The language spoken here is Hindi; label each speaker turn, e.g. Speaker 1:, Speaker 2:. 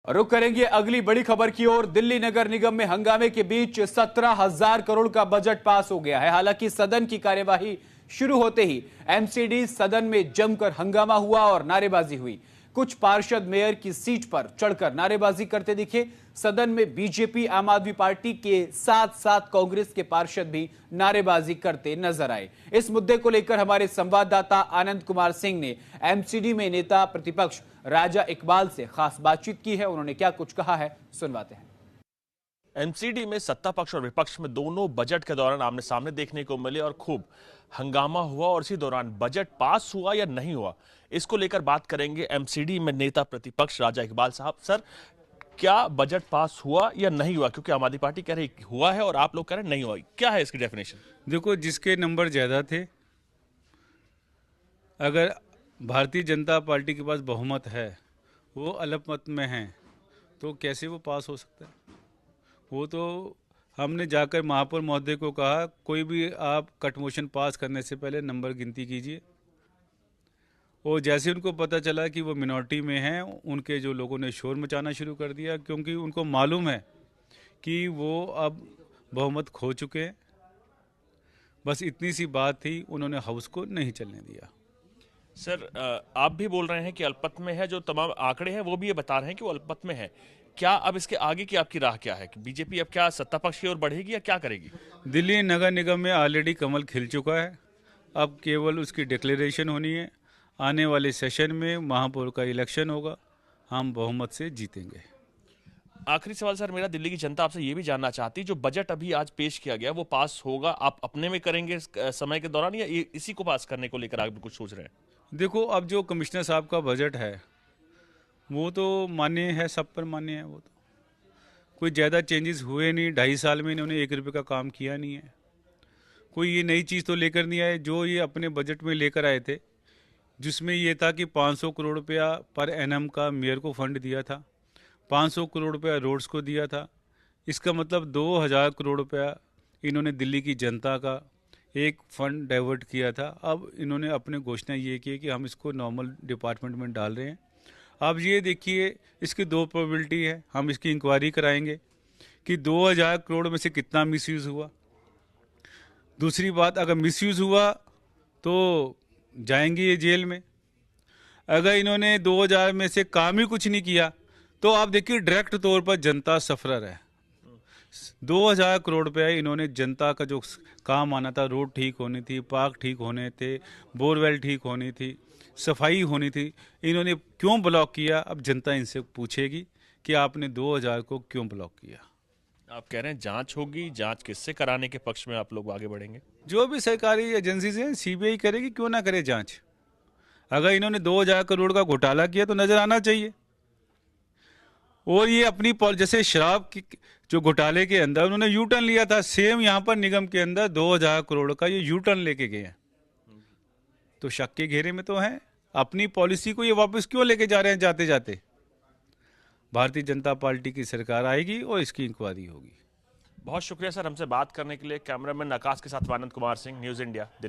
Speaker 1: रुक करेंगे अगली बड़ी खबर की ओर। दिल्ली नगर निगम में हंगामे के बीच 17,000 करोड़ का बजट पास हो गया है। हालांकि सदन की कार्यवाही शुरू होते ही एमसीडी सदन में जमकर हंगामा हुआ और नारेबाजी हुई। कुछ पार्षद मेयर की सीट पर चढ़कर नारेबाजी करते दिखे। सदन में बीजेपी आम आदमी पार्टी के साथ साथ कांग्रेस के पार्षद भी नारेबाजी करते नजर आए। इस मुद्दे को लेकर हमारे संवाददाता आनंद कुमार सिंह ने एमसीडी में नेता प्रतिपक्ष राजा इकबाल से खास बातचीत की है। उन्होंने क्या कुछ कहा है, सुनवाते हैं।
Speaker 2: एमसीडी में सत्ता पक्ष और विपक्ष में दोनों बजट के दौरान आमने सामने देखने को मिले और खूब हंगामा हुआ। और इसी दौरान बजट पास हुआ या नहीं हुआ, इसको लेकर बात करेंगे एमसीडी में नेता प्रतिपक्ष राजा इकबाल साहब। सर, क्या बजट पास हुआ या नहीं हुआ? क्योंकि आम आदमी पार्टी कह रही हुआ है और आप लोग कह रहे नहीं हुआ, क्या है इसकी डेफिनेशन?
Speaker 3: देखो, जिसके नंबर ज्यादा थे, अगर भारतीय जनता पार्टी के पास बहुमत है, वो अल्पमत में है, तो कैसे वो पास हो सकता है? वो तो हमने जाकर महापौर महोदय को कहा, कोई भी आप कट मोशन पास करने से पहले नंबर गिनती कीजिए। और जैसे उनको पता चला कि वो मिनॉरिटी में हैं, उनके जो लोगों ने शोर मचाना शुरू कर दिया, क्योंकि उनको मालूम है कि वो अब बहुमत खो चुके हैं। बस इतनी सी बात थी, उन्होंने हाउस को नहीं चलने दिया।
Speaker 2: सर, आप भी बोल रहे हैं कि अल्पमत में है, जो तमाम आंकड़े हैं वो भी ये बता रहे हैं कि वो अल्पमत में है। क्या अब इसके आगे की आपकी राह क्या है? कि बीजेपी अब क्या सत्ता पक्ष की ओर बढ़ेगी या क्या करेगी?
Speaker 3: दिल्ली नगर निगम में ऑलरेडी कमल खिल चुका है, अब केवल उसकी डिक्लेरेशन होनी है। आने वाले सेशन में महापौर का इलेक्शन होगा, हम बहुमत से जीतेंगे।
Speaker 2: आखिरी सवाल सर मेरा, दिल्ली की जनता आपसे ये भी जानना चाहती है, जो बजट अभी आज पेश किया गया वो पास होगा, आप अपने में करेंगे इस समय के दौरान, या इसी को पास करने को लेकर आप भी कुछ सोच रहे हैं?
Speaker 3: देखो, अब जो कमिश्नर साहब का बजट है वो तो मान्य है, सब पर मान्य है। वो तो कोई ज़्यादा चेंजेस हुए नहीं, 2.5 साल में इन्होंने 1 रुपये का काम किया नहीं है। कोई ये नई चीज़ तो लेकर नहीं आए जो ये अपने बजट में लेकर आए थे, जिसमें ये था कि 500 करोड़ रुपया पर एनएम का मेयर को फंड दिया था, 500 करोड़ रुपया रोड्स को दिया था। इसका मतलब 2000 करोड़ रुपया इन्होंने दिल्ली की जनता का एक फंड डाइवर्ट किया था। अब इन्होंने अपने घोषणा ये की कि हम इसको नॉर्मल डिपार्टमेंट में डाल रहे हैं। अब ये देखिए, इसकी 2 प्रोबेबिलिटी है, हम इसकी इंक्वायरी कराएंगे कि 2000 करोड़ में से कितना मिसयूज़ हुआ। दूसरी बात, अगर मिसयूज़ हुआ तो जाएंगे ये जेल में। अगर इन्होंने 2000 में से काम ही कुछ नहीं किया तो आप देखिए डायरेक्ट तौर पर जनता सफरर है। 2000 करोड़ रुपया इन्होंने जनता का जो काम आना था, रोड ठीक होनी थी, पार्क ठीक होने थे, बोरवेल ठीक होनी थी, सफाई होनी थी, इन्होंने क्यों ब्लॉक किया? अब जनता इनसे पूछेगी कि आपने 2000 को क्यों ब्लॉक किया।
Speaker 2: आप कह रहे हैं जांच होगी, जांच किससे कराने के पक्ष में आप लोग आगे बढ़ेंगे?
Speaker 3: जो भी सरकारी एजेंसी हैं, सीबीआई करेगी, क्यों ना करे जांच। अगर इन्होंने 2000 करोड़ का घोटाला किया तो नजर आना चाहिए। और ये अपनी जैसे शराब की जो घोटाले के अंदर उन्होंने यू टर्न लिया था, सेम यहाँ पर निगम के अंदर 2000 करोड़ का ये यू टर्न लेके गए हैं, तो शक के घेरे में तो है। अपनी पॉलिसी को ये वापस क्यों लेके जा रहे हैं? जाते जाते भारतीय जनता पार्टी की सरकार आएगी और इसकी इंक्वायरी होगी।
Speaker 2: बहुत शुक्रिया सर, हमसे बात करने के लिए। कैमरामैन आकाश के साथ आनंद कुमार सिंह, न्यूज़ इंडिया, दिल्ली।